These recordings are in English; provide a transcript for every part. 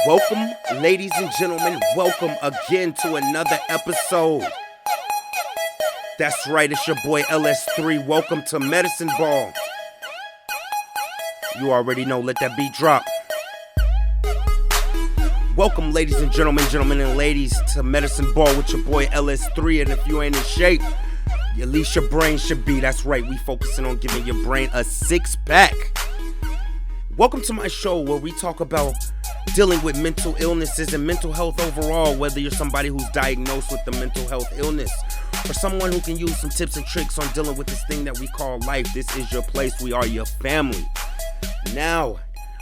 Welcome, ladies and gentlemen. Welcome again to another episode. That's right, it's your boy LS3. Welcome to Medicine Ball. You already know, let that beat drop. Welcome, ladies and gentlemen and ladies, to Medicine Ball with your boy LS3. And if you ain't in shape, at least your brain should be. That's right, we focusing on giving your brain a six-pack. Welcome to my show where we talk about dealing with mental illnesses and mental health overall, whether you're somebody who's diagnosed with the mental health illness or someone who can use some tips and tricks on dealing with this thing that we call life. This is your place. We are your family. Now,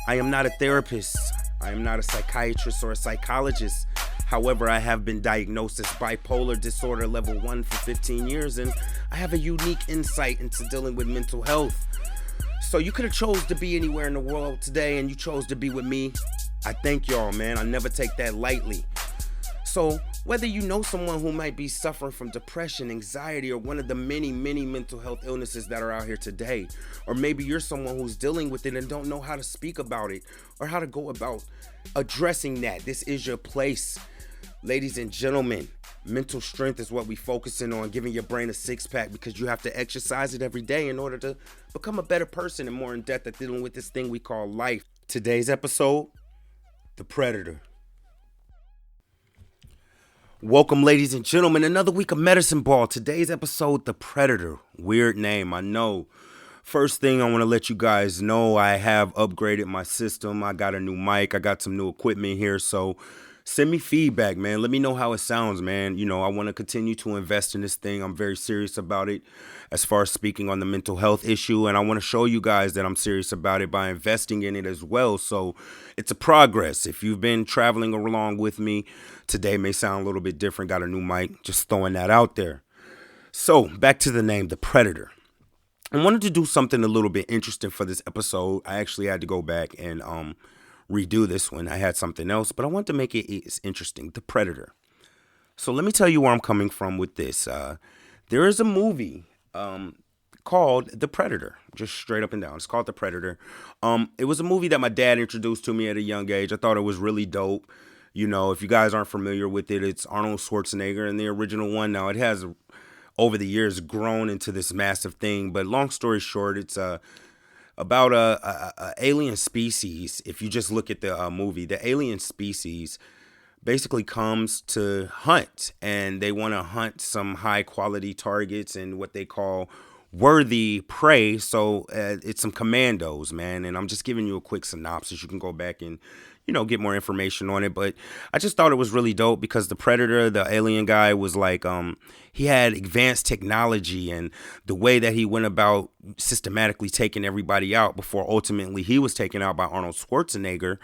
I am not a therapist. I am not a psychiatrist or a psychologist. However, I have been diagnosed as bipolar disorder level 1 for 15 years, and I have a unique insight into dealing with mental health. So you could have chose to be anywhere in the world today, and you chose to be with me. I thank y'all, man. I never take that lightly. So whether you know someone who might be suffering from depression, anxiety, or one of the many mental health illnesses that are out here today, or maybe you're someone who's dealing with it and don't know how to speak about it or how to go about addressing that, this is your place. Ladies and gentlemen, mental strength is what we're focusing on, giving your brain a six-pack, because you have to exercise it every day in order to become a better person and more in depth at dealing with this thing we call life. Today's episode, the Predator. Welcome, ladies and gentlemen, another week of Medicine Ball. Today's episode, the Predator. Weird name, I know. First thing I want to let you guys know, I have upgraded my system. I got a new mic. I got some new equipment here, so send me feedback, man. Let me know how it sounds, man. You know, I want to continue to invest in this thing. I'm very serious about it as far as speaking on the mental health issue. And I want to show you guys that I'm serious about it by investing in it as well. So it's a progress. If you've been traveling along with me, today may sound a little bit different. Got a new mic. Just throwing that out there. So back to the name, the Predator. I wanted to do something a little bit interesting for this episode. I actually had to go back and redo this one. I had something else, but I want to make it interesting. The Predator. So let me tell you where I'm coming from with this. There is a movie called The Predator, just straight up and down. It's called The Predator. It was a movie that my dad introduced to me at a young age. I thought it was really dope. You know, if you guys aren't familiar with it, it's Arnold Schwarzenegger in the original one. Now, it has, over the years, grown into this massive thing. But long story short, it's about a alien species. If you just look at the movie, the alien species basically comes to hunt, and they want to hunt some high quality targets and what they call worthy prey. So it's some commandos, man. And I'm just giving you a quick synopsis. You can go back and, you know, get more information on it. But I just thought it was really dope because the Predator, the alien guy, was like, he had advanced technology, and the way that he went about systematically taking everybody out before ultimately he was taken out by Arnold Schwarzenegger.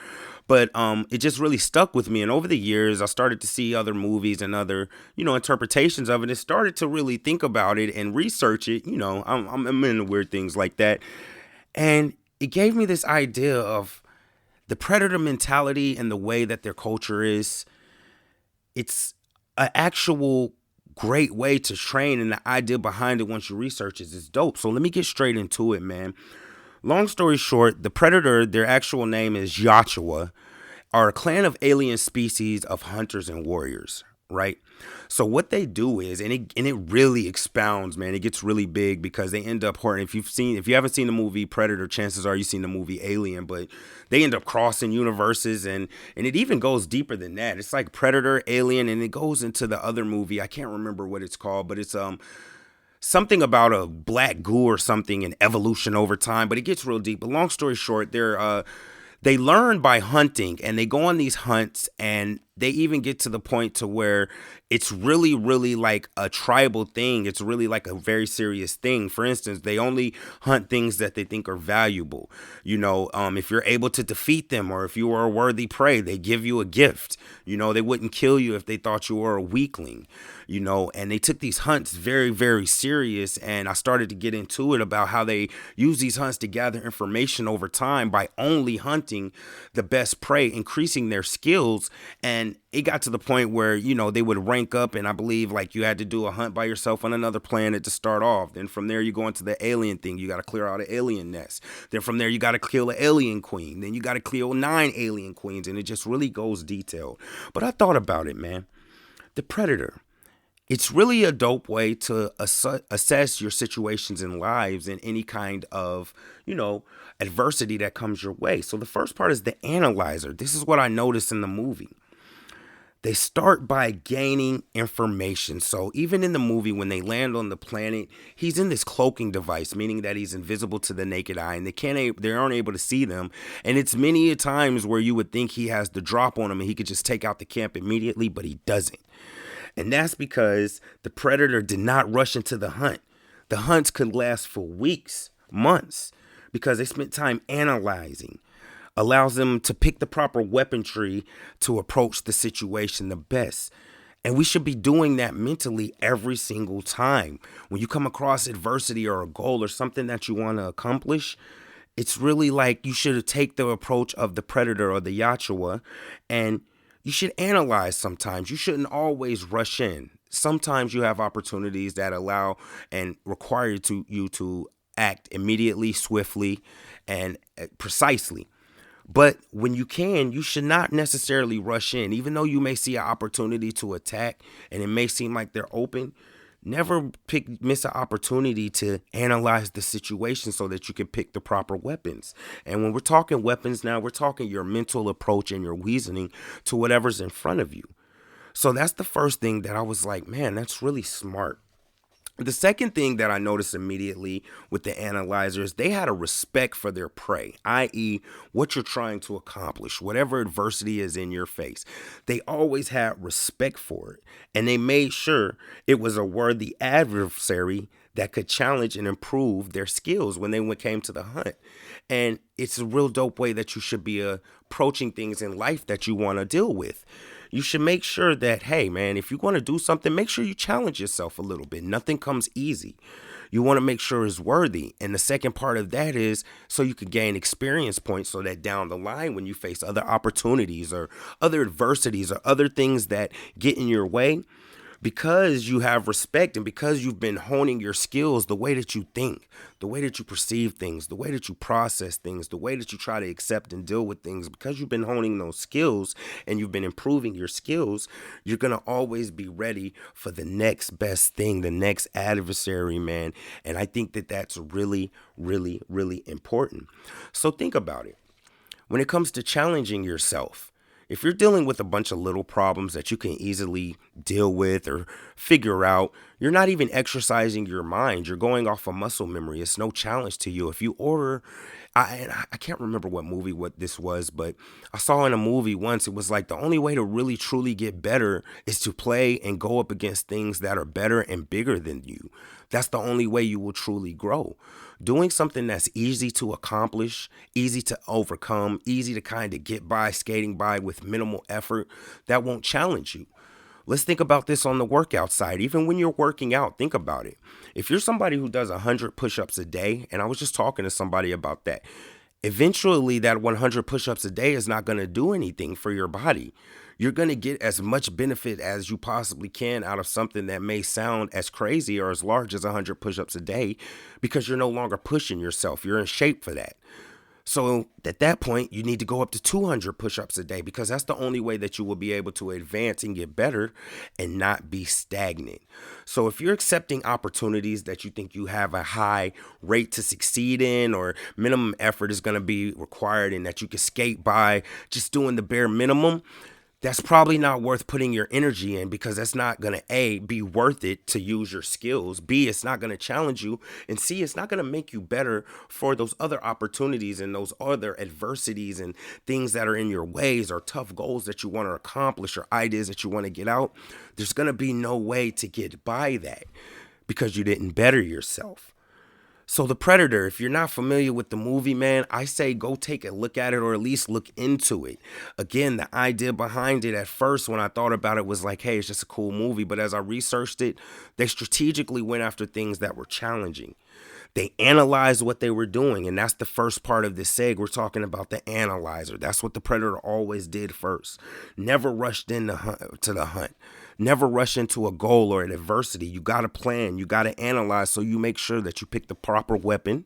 But it just really stuck with me. And over the years, I started to see other movies and other, you know, interpretations of it, and started to really think about it and research it. You know, I'm into weird things like that. And it gave me this idea of the Predator mentality and the way that their culture is. It's an actual great way to train, and the idea behind it, once you research it, is dope. So let me get straight into it, man. Long story short, the Predator, their actual name is Yautja, are a clan of alien species of hunters and warriors, right? So what they do is, and it really expounds, man. It gets really big because they end up hurting. If you haven't seen the movie Predator, chances are you've seen the movie Alien, but they end up crossing universes, and it even goes deeper than that. It's like Predator, Alien, and it goes into the other movie. I can't remember what it's called, but it's something about a black goo or something, and evolution over time, but it gets real deep. But long story short, they learn by hunting, and they go on these hunts, and they even get to the point to where it's really like a tribal thing. It's really like a very serious thing. For instance, they only hunt things that they think are valuable. You know, if you're able to defeat them, or if you are a worthy prey, they give you a gift. You know, they wouldn't kill you if they thought you were a weakling, you know, and they took these hunts very serious. And I started to get into it about how they use these hunts to gather information over time by only hunting the best prey, increasing their skills. And And it got to the point where, they would rank up, and I believe like you had to do a hunt by yourself on another planet to start off. Then from there, you go into the alien thing. You got to clear out an alien nest. Then from there, you got to kill an alien queen. Then you got to kill 9 alien queens. And it just really goes detailed. But I thought about it, man. The Predator. It's really a dope way to assess your situations in lives and any kind of, adversity that comes your way. So the first part is the analyzer. This is what I noticed in the movie. They start by gaining information. So even in the movie, when they land on the planet, he's in this cloaking device, meaning that he's invisible to the naked eye, and they aren't able to see them. And it's many a times where you would think he has the drop on him and he could just take out the camp immediately, but he doesn't. And that's because the Predator did not rush into the hunt. The hunts could last for weeks, months, because they spent time analyzing. Allows them to pick the proper weaponry to approach the situation the best. And we should be doing that mentally every single time. When you come across adversity or a goal or something that you want to accomplish, it's really like you should take the approach of the Predator or the Yautja, and you should analyze sometimes. You shouldn't always rush in. Sometimes you have opportunities that allow and require you to act immediately, swiftly, and precisely. But when you can, you should not necessarily rush in. Even though you may see an opportunity to attack and it may seem like they're open, never miss an opportunity to analyze the situation so that you can pick the proper weapons. And when we're talking weapons now, we're talking your mental approach and your reasoning to whatever's in front of you. So that's the first thing that I was like, man, that's really smart. The second thing that I noticed immediately with the analyzers, they had a respect for their prey, i.e., what you're trying to accomplish, whatever adversity is in your face. They always had respect for it, and they made sure it was a worthy adversary that could challenge and improve their skills when they came to the hunt. And it's a real dope way that you should be approaching things in life that you want to deal with. You should make sure that, hey, man, if you want to do something, make sure you challenge yourself a little bit. Nothing comes easy. You want to make sure it's worthy. And the second part of that is so you can gain experience points so that down the line when you face other opportunities or other adversities or other things that get in your way, because you have respect and because you've been honing your skills, the way that you think, the way that you perceive things, the way that you process things, the way that you try to accept and deal with things, because you've been honing those skills and you've been improving your skills, you're going to always be ready for the next best thing, the next adversary, man. And I think that that's really, really, really important. So think about it. When it comes to challenging yourself, if you're dealing with a bunch of little problems that you can easily deal with or figure out, you're not even exercising your mind. You're going off of muscle memory. It's no challenge to you. If you order, I can't remember what this was, but I saw in a movie once, it was like the only way to really truly get better is to play and go up against things that are better and bigger than you. That's the only way you will truly grow. Doing something that's easy to accomplish, easy to overcome, easy to kind of get by, skating by with minimal effort, that won't challenge you. Let's think about this on the workout side. Even when you're working out, think about it. If you're somebody who does 100 push-ups a day, and I was just talking to somebody about that, eventually that 100 push-ups a day is not going to do anything for your body. You're going to get as much benefit as you possibly can out of something that may sound as crazy or as large as 100 push-ups a day because you're no longer pushing yourself. You're in shape for that. So at that point, you need to go up to 200 push-ups a day because that's the only way that you will be able to advance and get better and not be stagnant. So if you're accepting opportunities that you think you have a high rate to succeed in or minimum effort is going to be required and that you can skate by just doing the bare minimum, that's probably not worth putting your energy in because that's not going to, A, be worth it to use your skills. B, it's not going to challenge you. And C, it's not going to make you better for those other opportunities and those other adversities and things that are in your ways or tough goals that you want to accomplish or ideas that you want to get out. There's going to be no way to get by that because you didn't better yourself. So The Predator, if you're not familiar with the movie, man, I say go take a look at it or at least look into it. Again, the idea behind it at first when I thought about it was like, hey, it's just a cool movie. But as I researched it, they strategically went after things that were challenging. They analyzed what they were doing, and that's the first part of this seg. We're talking about the analyzer. That's what the predator always did first. Never rushed in to the hunt. Never rush into a goal or an adversity. You got to plan. You got to analyze so you make sure that you pick the proper weapon.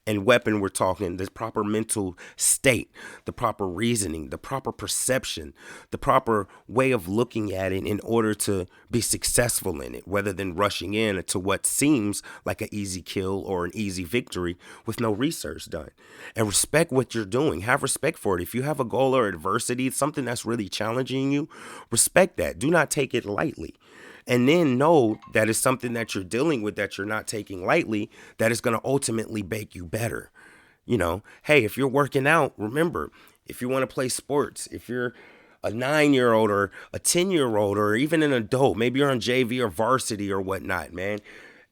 And weapon, we're talking the proper mental state, the proper reasoning, the proper perception, the proper way of looking at it in order to be successful in it, rather than rushing in to what seems like an easy kill or an easy victory with no research done. And respect what you're doing. Have respect for it. If you have a goal or adversity, something that's really challenging you, respect that. Do not take it lightly. And then know that it's something that you're dealing with that you're not taking lightly, that is going to ultimately make you better. Hey, if you're working out, remember, if you want to play sports, if you're a 9-year-old or a 10-year-old or even an adult, maybe you're on JV or varsity or whatnot, man.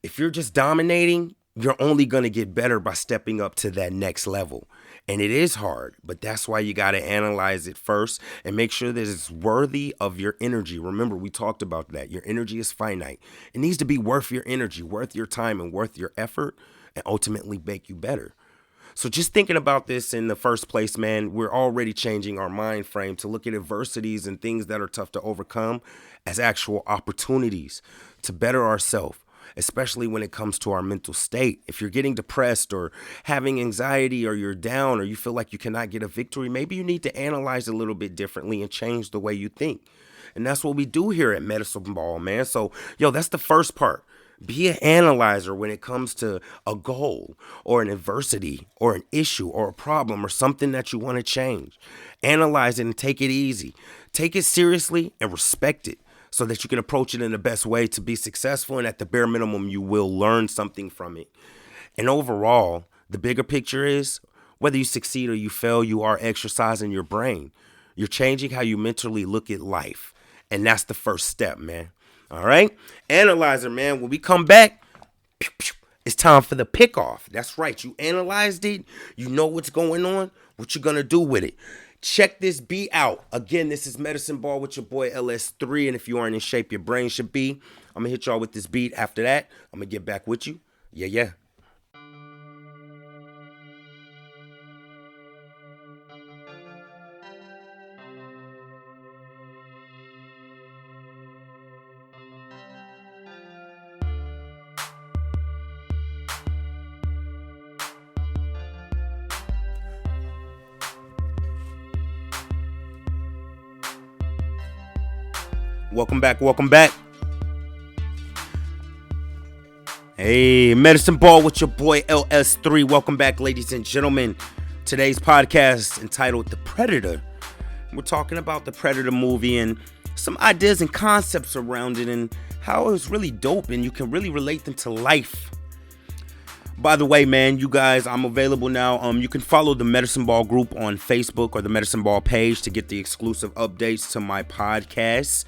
If you're just dominating, you're only going to get better by stepping up to that next level. And it is hard, but that's why you got to analyze it first and make sure that it's worthy of your energy. Remember, we talked about that. Your energy is finite. It needs to be worth your energy, worth your time, and worth your effort, and ultimately make you better. So just thinking about this in the first place, man, we're already changing our mind frame to look at adversities and things that are tough to overcome as actual opportunities to better ourselves. Especially when it comes to our mental state. If you're getting depressed or having anxiety or you're down or you feel like you cannot get a victory, maybe you need to analyze a little bit differently and change the way you think. And that's what we do here at Medicine Ball, man. So, that's the first part. Be an analyzer when it comes to a goal or an adversity or an issue or a problem or something that you want to change. Analyze it and take it easy. Take it seriously and respect it, so that you can approach it in the best way to be successful, and at the bare minimum, you will learn something from it. And overall, the bigger picture is, whether you succeed or you fail, you are exercising your brain. You're changing how you mentally look at life. And that's the first step, man. All right? Analyzer, man. When we come back, it's time for the pick-off. That's right. You analyzed it. You know what's going on, what you're going to do with it. Check this beat out. Again, this is Medicine Ball with your boy LS3. And if you aren't in shape, your brain should be. I'm going to hit y'all with this beat. After that, I'm going to get back with you. Yeah. Welcome back. Hey, Medicine Ball with your boy LS3. Welcome back, ladies and gentlemen. Today's podcast entitled The Predator. We're talking about the Predator movie and some ideas and concepts around it and how it was really dope and you can really relate them to life. By the way, man, you guys, I'm available now. You can follow the Medicine Ball group on Facebook or the Medicine Ball page to get the exclusive updates to my podcast.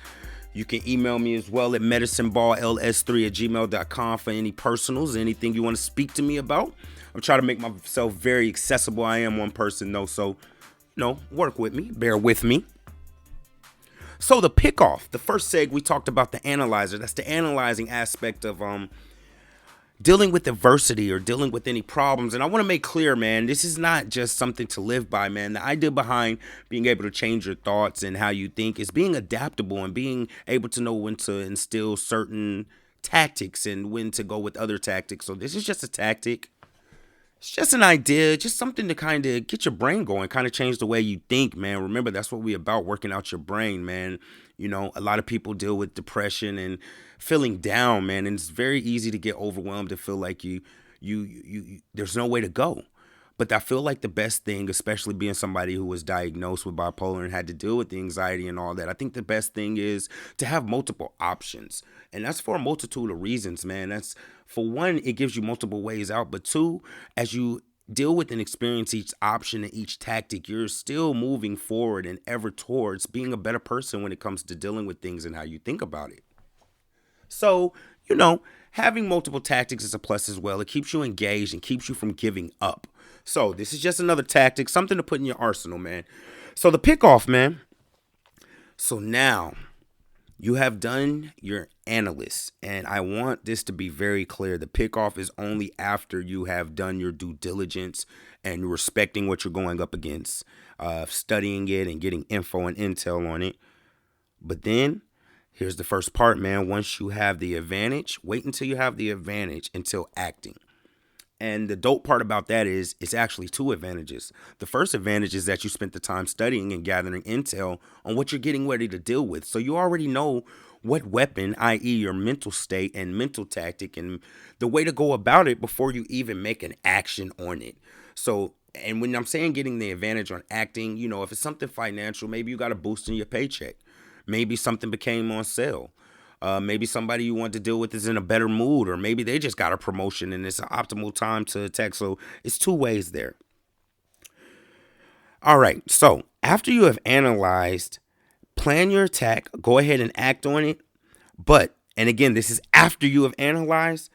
You can email me as well at medicineballls3@gmail.com for any personals, anything you want to speak to me about. I'm trying to make myself very accessible. I am one person though, so work with me, bear with me. So the pick-off, the first seg, we talked about the analyzer. That's the analyzing aspect of dealing with adversity or dealing with any problems. And I want to make clear, man, this is not just something to live by, man. The idea behind being able to change your thoughts and how you think is being adaptable and being able to know when to instill certain tactics and when to go with other tactics. So this is just a tactic. It's just an idea, just something to kind of get your brain going, kind of change the way you think, man. Remember, that's what we're about, working out your brain, man. A lot of people deal with depression and feeling down, man. And it's very easy to get overwhelmed and feel like you there's no way to go. But I feel like the best thing, especially being somebody who was diagnosed with bipolar and had to deal with the anxiety and all that, I think the best thing is to have multiple options. And that's for a multitude of reasons, man. That's, for one, it gives you multiple ways out. But two, as you deal with and experience each option and each tactic, you're still moving forward and ever towards being a better person when it comes to dealing with things and how you think about it. So, having multiple tactics is a plus as well. It keeps you engaged and keeps you from giving up. So this is just another tactic, something to put in your arsenal, man. So the pick-off, man. So now, You have done your analysis, and I want this to be very clear. The pickoff is only after you have done your due diligence and respecting what you're going up against, studying it and getting info and intel on it. But then here's the first part, man. Once you have the advantage, wait until you have the advantage until acting. And the dope part about that is it's actually two advantages. The first advantage is that you spent the time studying and gathering intel on what you're getting ready to deal with. So you already know what weapon, i.e., your mental state and mental tactic, and the way to go about it before you even make an action on it. So, and when I'm saying getting the advantage on acting, if it's something financial, maybe you got a boost in your paycheck. Maybe something became on sale. Maybe somebody you want to deal with is in a better mood, or maybe they just got a promotion and it's an optimal time to attack. So it's two ways there. All right. So after you have analyzed, plan your attack, go ahead and act on it. But, and again, this is after you have analyzed,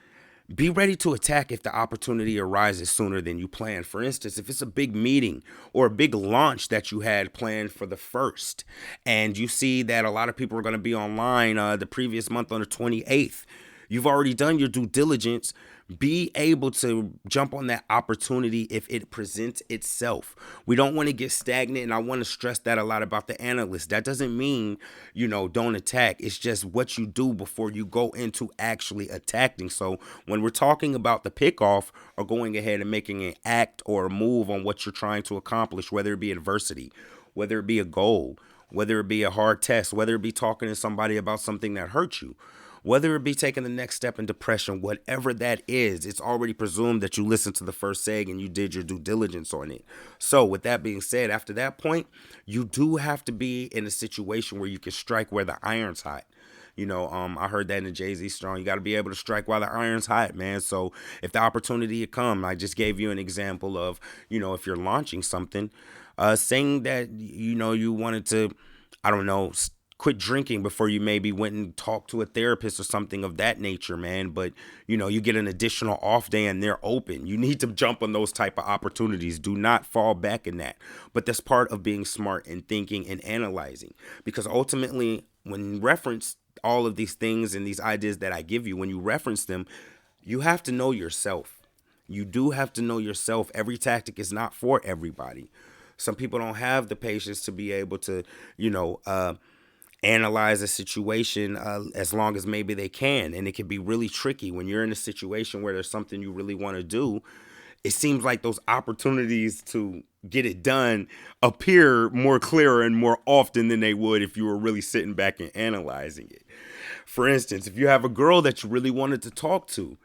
be ready to attack if the opportunity arises sooner than you plan. For instance, if it's a big meeting or a big launch that you had planned for the first, and you see that a lot of people are going to be online the previous month on the 28th, you've already done your due diligence. Be able to jump on that opportunity if it presents itself. We don't want to get stagnant, and I want to stress that a lot about the analyst. That doesn't mean, don't attack. It's just what you do before you go into actually attacking. So when we're talking about the pickoff or going ahead and making an act or a move on what you're trying to accomplish, whether it be adversity, whether it be a goal, whether it be a hard test, whether it be talking to somebody about something that hurt you, whether it be taking the next step in depression, whatever that is, it's already presumed that you listened to the first seg and you did your due diligence on it. So with that being said, after that point, you do have to be in a situation where you can strike where the iron's hot. I heard that in the Jay-Z song. You got to be able to strike while the iron's hot, man. So if the opportunity come, I just gave you an example of, if you're launching something, saying that, you wanted to, I don't know, quit drinking before you maybe went and talked to a therapist or something of that nature, man. But, you get an additional off day and they're open. You need to jump on those type of opportunities. Do not fall back in that. But that's part of being smart and thinking and analyzing. Because ultimately, when you reference all of these things and these ideas that I give you, when you reference them, you have to know yourself. You do have to know yourself. Every tactic is not for everybody. Some people don't have the patience to be able to, analyze a situation as long as maybe they can. And it can be really tricky when you're in a situation where there's something you really want to do. It seems like those opportunities to get it done appear more clearer and more often than they would if you were really sitting back and analyzing it. For instance, if you have a girl that you really wanted to talk to,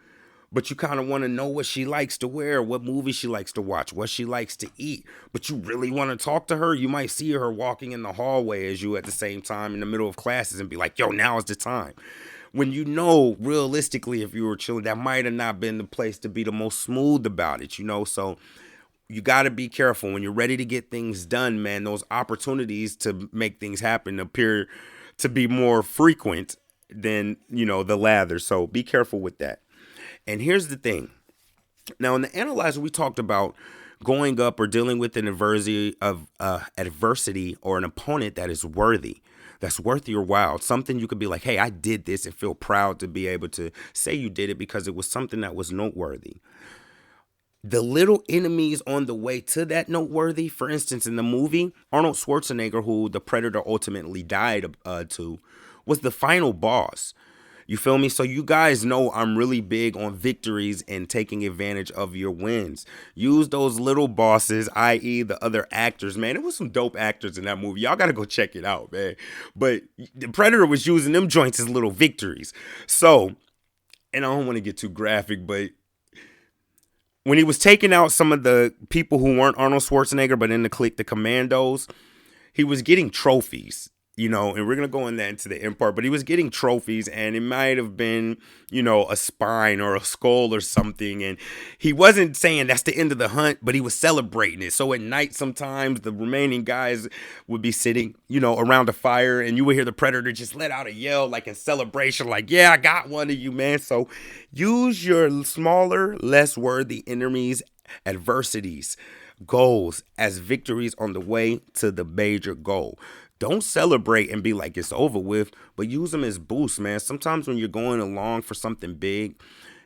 but you kind of want to know what she likes to wear, what movies she likes to watch, what she likes to eat, but you really want to talk to her, you might see her walking in the hallway as you at the same time in the middle of classes and be like, yo, now is the time. When realistically, if you were chilling, that might have not been the place to be the most smooth about it, so you got to be careful when you're ready to get things done, man. Those opportunities to make things happen appear to be more frequent than, the latter. So be careful with that. And here's the thing. Now, in the analyzer, we talked about going up or dealing with an adversity or an opponent that is worthy, that's worth your while. Something you could be like, hey, I did this, and feel proud to be able to say you did it because it was something that was noteworthy. The little enemies on the way to that noteworthy, for instance, in the movie, Arnold Schwarzenegger, who the Predator ultimately died to, was the final boss. You feel me? So you guys know I'm really big on victories and taking advantage of your wins. Use those little bosses, i.e. the other actors, man. There was some dope actors in that movie. Y'all got to go check it out, man. But the Predator was using them joints as little victories. So, and I don't want to get too graphic, but when he was taking out some of the people who weren't Arnold Schwarzenegger, but in the clique, the commandos, he was getting trophies. And we're going to go into the end part, but he was getting trophies, and it might have been, a spine or a skull or something. And he wasn't saying that's the end of the hunt, but he was celebrating it. So at night, sometimes the remaining guys would be sitting, around a fire, and you would hear the Predator just let out a yell, like in celebration, like, yeah, I got one of you, man. So use your smaller, less worthy enemies, adversities, goals as victories on the way to the major goal. Don't celebrate and be like it's over with, but use them as boosts, man. Sometimes when you're going along for something big,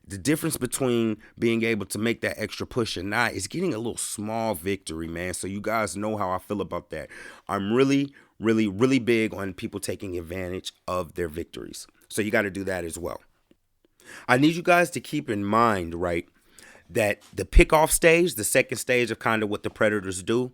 the difference between being able to make that extra push or not is getting a little small victory, man. So you guys know how I feel about that. I'm really, really, really big on people taking advantage of their victories. So you got to do that as well. I need you guys to keep in mind, right, that the pickoff stage, the second stage of kind of what the Predators do,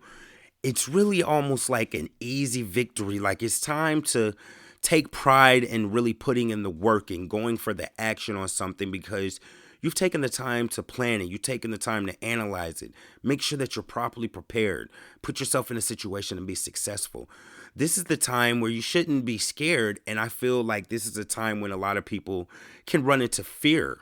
it's really almost like an easy victory. Like it's time to take pride in really putting in the work and going for the action on something because you've taken the time to plan it. You've taken the time to analyze it. Make sure that you're properly prepared. Put yourself in a situation and be successful. This is the time where you shouldn't be scared. And I feel like this is a time when a lot of people can run into fear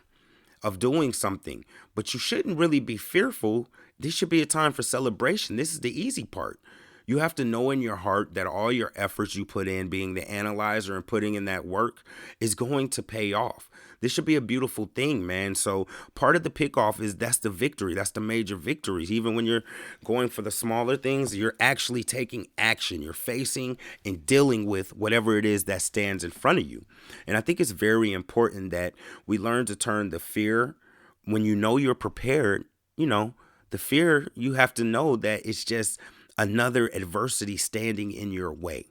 of doing something, but you shouldn't really be fearful. This should be a time for celebration. This is the easy part. You have to know in your heart that all your efforts you put in, being the analyzer and putting in that work, is going to pay off. This should be a beautiful thing, man. So part of the pickoff is that's the victory. That's the major victories. Even when you're going for the smaller things, you're actually taking action. You're facing and dealing with whatever it is that stands in front of you. And I think it's very important that we learn to turn the fear, when you know you're prepared, the fear, you have to know that it's just another adversity standing in your way.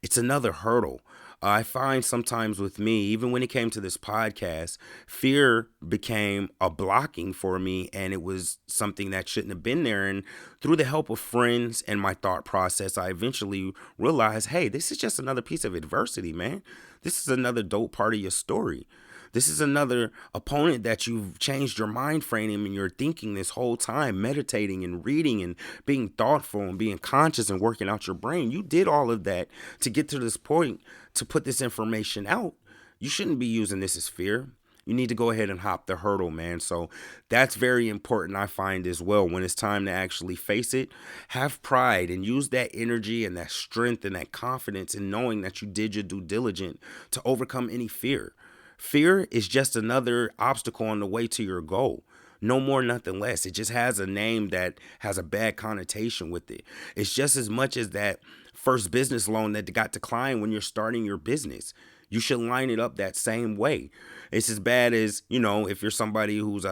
It's another hurdle. I find sometimes with me, even when it came to this podcast, fear became a blocking for me, and it was something that shouldn't have been there. And through the help of friends and my thought process, I eventually realized, hey, this is just another piece of adversity, man. This is another dope part of your story. This is another opponent that you've changed your mind frame and you're thinking this whole time, meditating and reading and being thoughtful and being conscious and working out your brain. You did all of that to get to this point, to put this information out. You shouldn't be using this as fear. You need to go ahead and hop the hurdle, man. So that's very important, I find, as well. When it's time to actually face it, have pride and use that energy and that strength and that confidence in knowing that you did your due diligence to overcome any fear. Fear is just another obstacle on the way to your goal. No more, nothing less. It just has a name that has a bad connotation with it. It's just as much as that first business loan that got declined when you're starting your business. You should line it up that same way. It's as bad as, if you're somebody who's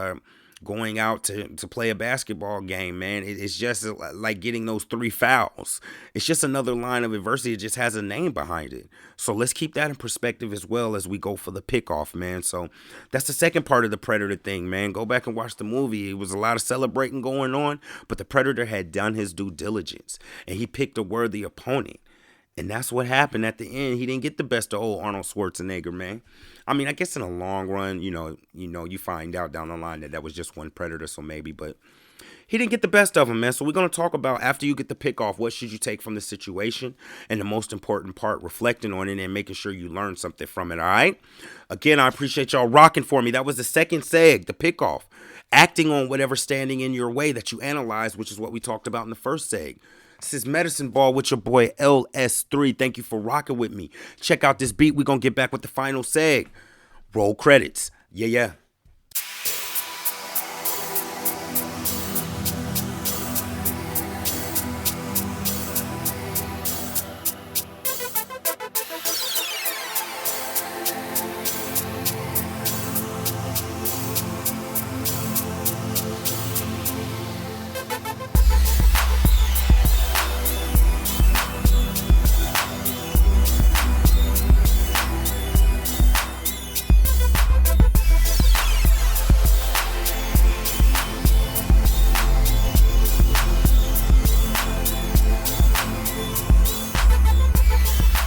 going out to play a basketball game, man. It's just like getting those 3 fouls. It's just another line of adversity. It just has a name behind it. So let's keep that in perspective as well as we go for the pickoff, man. So that's the second part of the Predator thing, man. Go back and watch the movie. It was a lot of celebrating going on, but the Predator had done his due diligence, and he picked a worthy opponent. And that's what happened at the end. He didn't get the best of old Arnold Schwarzenegger, man. I mean, I guess in the long run, you find out down the line that was just one Predator, so maybe. But he didn't get the best of him, man. So we're going to talk about, after you get the pick off, what should you take from the situation? And the most important part, reflecting on it and making sure you learn something from it, all right? Again, I appreciate y'all rocking for me. That was the second seg, the pick off. Acting on whatever's standing in your way that you analyze, which is what we talked about in the first seg. This is Medicine Ball with your boy LS3. Thank you for rocking with me. Check out this beat. We're going to get back with the final seg. Roll credits. Yeah.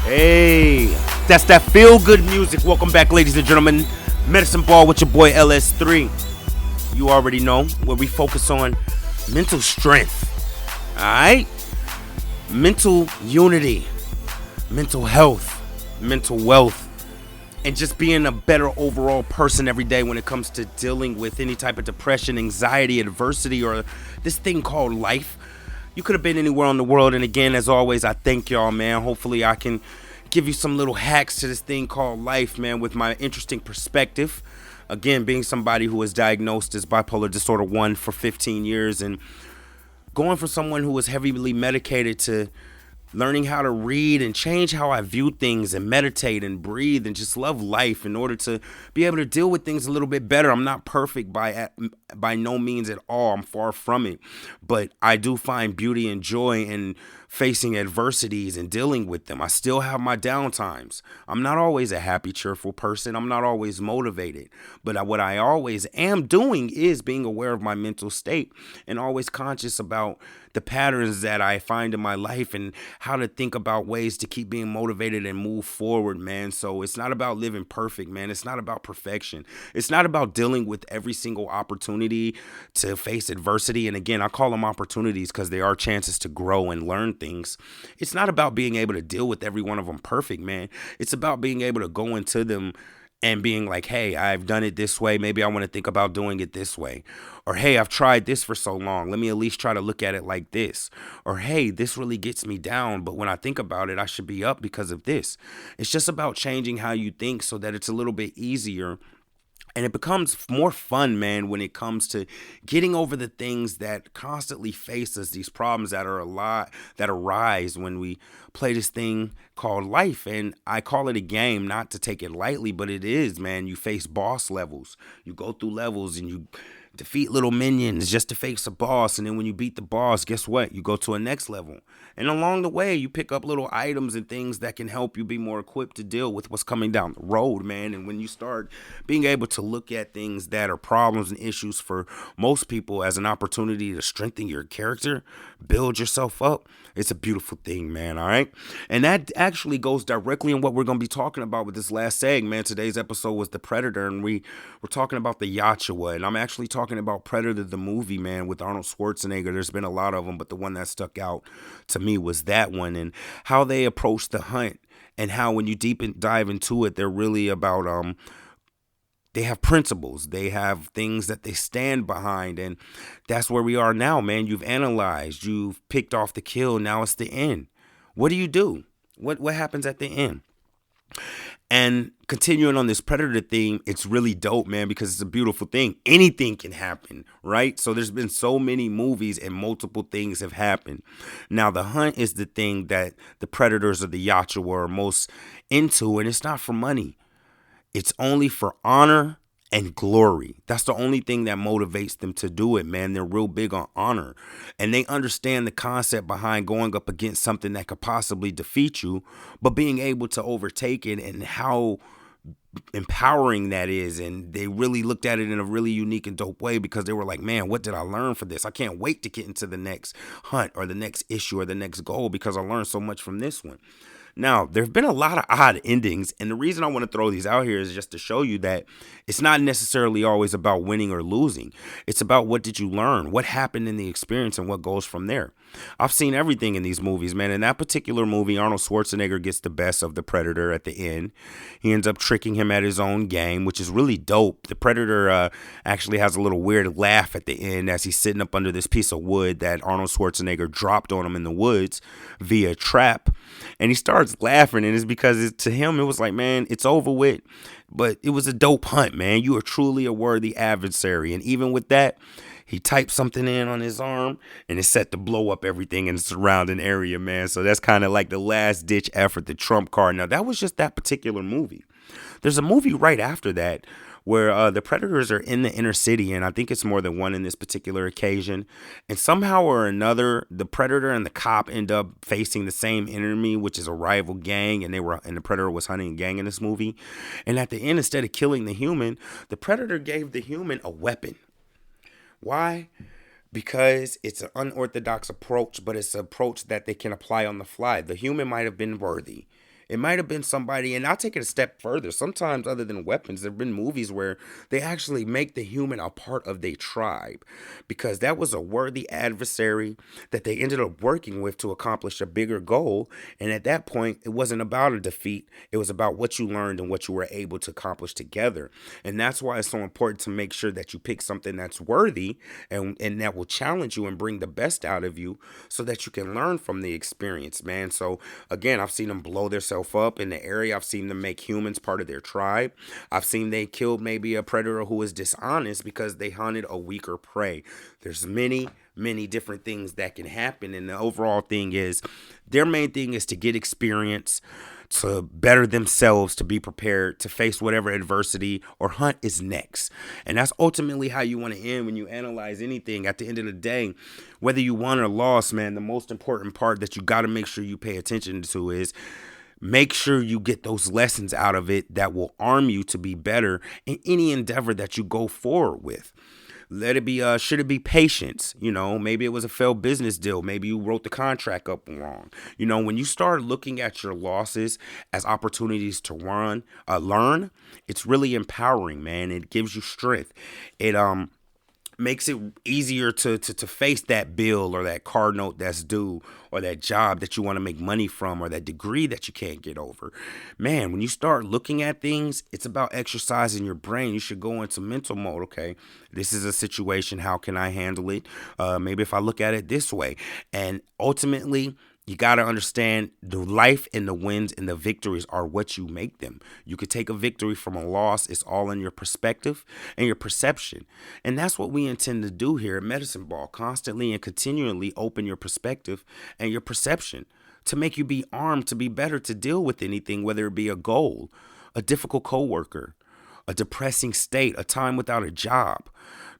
Hey, that's that feel-good music. Welcome back, ladies and gentlemen. Medicine Ball with your boy LS3. You already know where we focus on mental strength. Alright? Mental unity, mental health, mental wealth, and just being a better overall person every day when it comes to dealing with any type of depression, anxiety, adversity, or this thing called life. You could have been anywhere in the world, and again, as always, I thank y'all, man. Hopefully I can give you some little hacks to this thing called life, man, with my interesting perspective. Again, being somebody who was diagnosed as bipolar disorder 1 for 15 years and going from someone who was heavily medicated to learning how to read and change how I view things and meditate and breathe and just love life in order to be able to deal with things a little bit better. I'm not perfect by no means at all. I'm far from it, but I do find beauty and joy in facing adversities and dealing with them. I still have my downtimes. I'm not always a happy, cheerful person. I'm not always motivated, but what I always am doing is being aware of my mental state and always conscious about the patterns that I find in my life and how to think about ways to keep being motivated and move forward, man. So it's not about living perfect, man. It's not about perfection. It's not about dealing with every single opportunity to face adversity. And again, I call them opportunities because they are chances to grow and learn things. It's not about being able to deal with every one of them perfect, man. It's about being able to go into them and being like, hey, I've done it this way. Maybe I want to think about doing it this way. Or, hey, I've tried this for so long. Let me at least try to look at it like this. Or, hey, this really gets me down, but when I think about it, I should be up because of this. It's just about changing how you think so that it's a little bit easier. And it becomes more fun, man, when it comes to getting over the things that constantly face us, these problems that are a lot that arise when we play this thing called life. And I call it a game, not to take it lightly, but it is, man. You face boss levels. You go through levels and you defeat little minions just to face a boss. And then when you beat the boss, guess what? You go to a next level. And along the way, you pick up little items and things that can help you be more equipped to deal with what's coming down the road, man. And when you start being able to look at things that are problems and issues for most people as an opportunity to strengthen your character, build yourself up, it's a beautiful thing, man. All right. And that actually goes directly in what we're going to be talking about with this last segment, man. Today's episode was The Predator, and we're talking about the Yautja, and I'm actually talking about Predator, the movie, man, with Arnold Schwarzenegger. There's been a lot of them, but the one that stuck out to me was that one, and how they approach the hunt, and how when you dive into it, they're really about they have principles, they have things that they stand behind, and that's where we are now, man. You've analyzed, you've picked off the kill, now it's the end. What do? What happens at the end? And continuing on this Predator theme, it's really dope, man, because it's a beautiful thing. Anything can happen, right? So there's been so many movies and multiple things have happened. Now, the hunt is the thing that the Predators of the Yautja were most into, and it's not for money. It's only for honor and glory. That's the only thing that motivates them to do it, man. They're real big on honor, and they understand the concept behind going up against something that could possibly defeat you, but being able to overtake it and how empowering that is. And they really looked at it in a really unique and dope way, because they were like, man, what did I learn for this? I can't wait to get into the next hunt or the next issue or the next goal, because I learned so much from this one. Now, there have been a lot of odd endings, and the reason I want to throw these out here is just to show you that it's not necessarily always about winning or losing. It's about what did you learn, what happened in the experience, and what goes from there. I've seen everything in these movies, man. In that particular movie, Arnold Schwarzenegger gets the best of the Predator at the end. He ends up tricking him at his own game, which is really dope. The Predator actually has a little weird laugh at the end as he's sitting up under this piece of wood that Arnold Schwarzenegger dropped on him in the woods via trap. And he starts laughing, and it's because to him, it was like, man, it's over with. But it was a dope hunt, man. You are truly a worthy adversary. And even with that, he typed something in on his arm, and it's set to blow up everything in the surrounding area, man. So that's kind of like the last ditch effort, the trump card. Now, that was just that particular movie. There's a movie right after that where the Predators are in the inner city, and I think it's more than one in this particular occasion. And somehow or another, the Predator and the cop end up facing the same enemy, which is a rival gang, and the Predator was hunting a gang in this movie. And at the end, instead of killing the human, the Predator gave the human a weapon. Why? Because it's an unorthodox approach, but it's an approach that they can apply on the fly. The human might have been worthy. It might have been somebody, and I'll take it a step further. Sometimes, other than weapons, there have been movies where they actually make the human a part of their tribe, because that was a worthy adversary that they ended up working with to accomplish a bigger goal. And at that point, it wasn't about a defeat. It was about what you learned and what you were able to accomplish together. And that's why it's so important to make sure that you pick something that's worthy and that will challenge you and bring the best out of you, so that you can learn from the experience, man. So again, I've seen them blow themselves up in the area. I've seen them make humans part of their tribe. I've seen they killed maybe a predator who was dishonest because they hunted a weaker prey. There's many many different things that can happen. And the overall thing is their main thing is to get experience, to better themselves, to be prepared to face whatever adversity or hunt is next. And that's ultimately how you want to end when you analyze anything. At the end of the day, whether you won or lost, man, the most important part that you got to make sure you pay attention to is make sure you get those lessons out of it that will arm you to be better in any endeavor that you go forward with. Let it be, should it be patience? Maybe it was a failed business deal. Maybe you wrote the contract up wrong. When you start looking at your losses as opportunities to learn, it's really empowering, man. It gives you strength. It makes it easier to face that bill or that car note that's due or that job that you want to make money from or that degree that you can't get over. Man, when you start looking at things, it's about exercising your brain. You should go into mental mode. Okay, this is a situation. How can I handle it? Maybe if I look at it this way. And ultimately, you got to understand the life and the wins and the victories are what you make them. You could take a victory from a loss. It's all in your perspective and your perception. And that's what we intend to do here at Medicine Ball. Constantly and continually open your perspective and your perception to make you be armed to be better to deal with anything, whether it be a goal, a difficult coworker, a depressing state, a time without a job.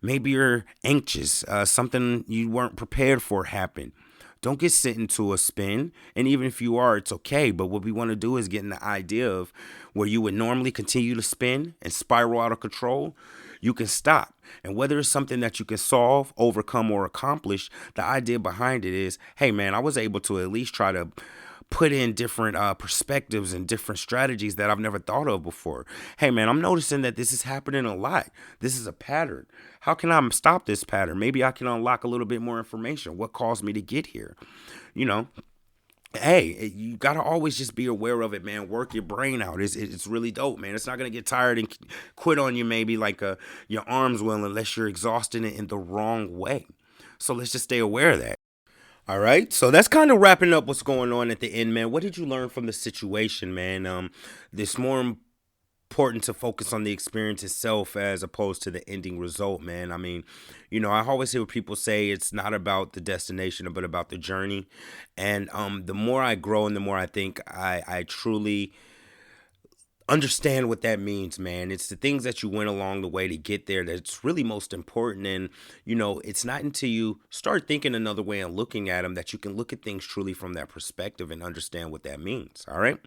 Maybe you're anxious, something you weren't prepared for happened. Don't get sent into a spin. And even if you are, it's okay. But what we want to do is get in the idea of where you would normally continue to spin and spiral out of control, you can stop. And whether it's something that you can solve, overcome, or accomplish, the idea behind it is, hey, man, I was able to at least try to put in different perspectives and different strategies that I've never thought of before. Hey, man, I'm noticing that this is happening a lot. This is a pattern. How can I stop this pattern? Maybe I can unlock a little bit more information. What caused me to get here? Hey, you got to always just be aware of it, man. Work your brain out. It's really dope, man. It's not going to get tired and quit on you maybe like your arms will unless you're exhausting it in the wrong way. So let's just stay aware of that. All right, so that's kind of wrapping up what's going on at the end, man. What did you learn from the situation, man? It's more important to focus on the experience itself as opposed to the ending result, man. I mean, I always hear people say it's not about the destination, but about the journey. And the more I grow and the more I think I truly understand what that means, man. It's the things that you went along the way to get there that's really most important. And, it's not until you start thinking another way and looking at them that you can look at things truly from that perspective and understand what that means. All right.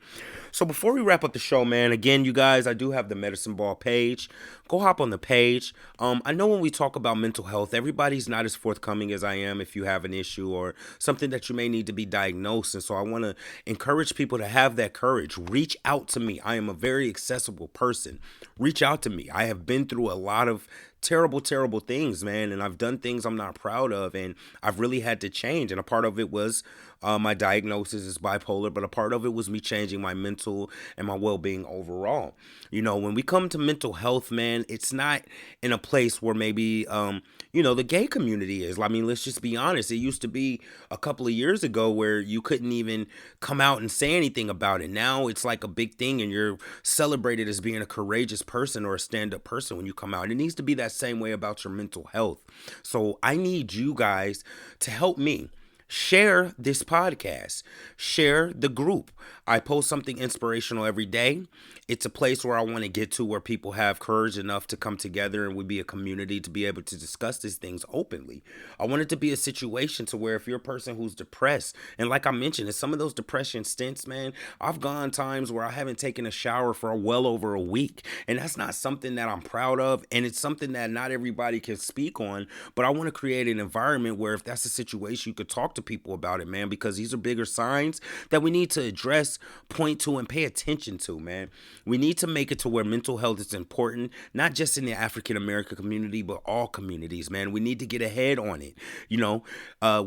So before we wrap up the show, man, again, you guys, I do have the Medicine Ball page. Go hop on the page. I know when we talk about mental health, everybody's not as forthcoming as I am if you have an issue or something that you may need to be diagnosed. And so I want to encourage people to have that courage. Reach out to me. I am a very accessible person. Reach out to me. I have been through a lot of terrible things, man, and I've done things I'm not proud of, and I've really had to change. And a part of it was my diagnosis is bipolar, but a part of it was me changing my mental and my well-being overall. When we come to mental health, man, it's not in a place where maybe the gay community is. I mean, let's just be honest. It used to be a couple of years ago where you couldn't even come out and say anything about it. Now it's like a big thing, and you're celebrated as being a courageous person or a stand-up person when you come out. It needs to be that same way about your mental health. So I need you guys to help me. Share this podcast. Share the group. I post something inspirational every day. It's a place where I want to get to where people have courage enough to come together and we be a community to be able to discuss these things openly. I want it to be a situation to where if you're a person who's depressed, and like I mentioned, in some of those depression stints, man, I've gone times where I haven't taken a shower for well over a week. And that's not something that I'm proud of. And it's something that not everybody can speak on. But I want to create an environment where if that's a situation, you could talk to people about it, man, because these are bigger signs that we need to address, point to, and pay attention to, man. We need to make it to where mental health is important, not just in the African American community, but all communities, man. We need to get ahead on it.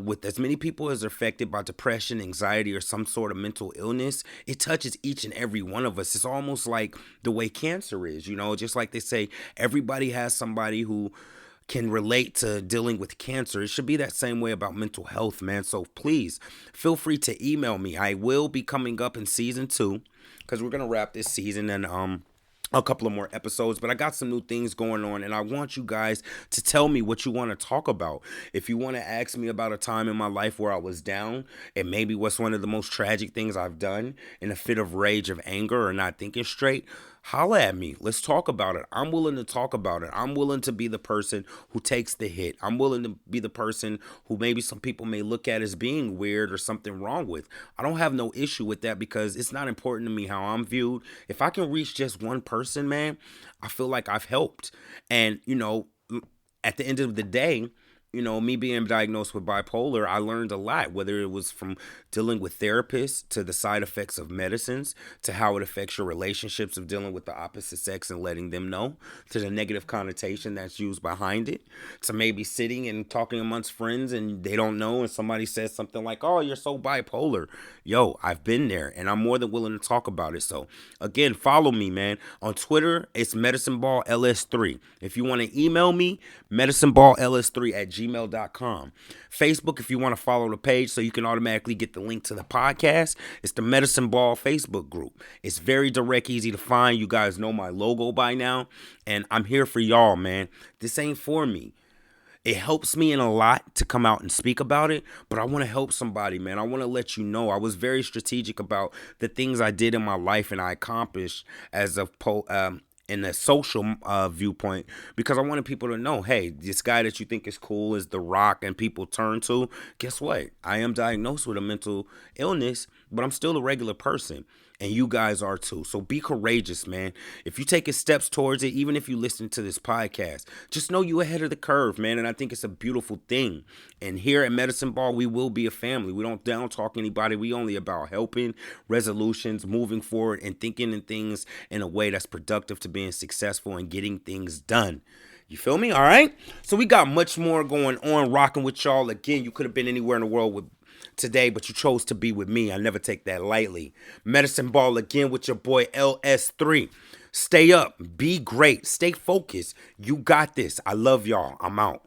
With as many people as are affected by depression, anxiety, or some sort of mental illness, it touches each and every one of us. It's almost like the way cancer is, just like they say, everybody has somebody who can relate to dealing with cancer. It should be that same way about mental health, man. So please feel free to email me. I will be coming up in season 2 because we're going to wrap this season and a couple of more episodes, but I got some new things going on, and I want you guys to tell me what you want to talk about. If you want to ask me about a time in my life where I was down and maybe what's one of the most tragic things I've done in a fit of rage, of anger, or not thinking straight, holla at me. Let's talk about it. I'm willing to talk about it. I'm willing to be the person who takes the hit. I'm willing to be the person who maybe some people may look at as being weird or something wrong with. I don't have no issue with that because it's not important to me how I'm viewed. If I can reach just one person, man, I feel like I've helped. And, at the end of the day, me being diagnosed with bipolar, I learned a lot, whether it was from dealing with therapists to the side effects of medicines to how it affects your relationships of dealing with the opposite sex and letting them know, to the negative connotation that's used behind it, to maybe sitting and talking amongst friends and they don't know and somebody says something like, oh, you're so bipolar. Yo, I've been there and I'm more than willing to talk about it. So again, follow me, man. On Twitter, it's medicineballls3. If you want to email me, medicineballls3@gmail.com. Facebook, if you want to follow the page so you can automatically get the link to the podcast, it's the Medicine Ball Facebook group. It's very direct, easy to find. You guys know my logo by now, and I'm here for y'all, man. This ain't for me. It helps me in a lot to come out and speak about it, but I want to help somebody, man. I want to let you know I was very strategic about the things I did in my life and I accomplished as a in a social viewpoint, because I wanted people to know, hey, this guy that you think is cool is the rock and people turn to. Guess what? I am diagnosed with a mental illness, but I'm still a regular person. And you guys are too. So be courageous, man. If you take steps towards it, even if you listen to this podcast, just know you ahead of the curve, man. And I think it's a beautiful thing. And here at Medicine Ball, we will be a family. We don't down talk anybody. We only about helping, resolutions, moving forward, and thinking in things in a way that's productive to being successful and getting things done. You feel me? All right. So we got much more going on, rocking with y'all. Again, you could have been anywhere in the world with today, but you chose to be with me. I never take that lightly. Medicine Ball again with your boy LS3. Stay up. Be great. Stay focused. You got this. I love y'all. I'm out.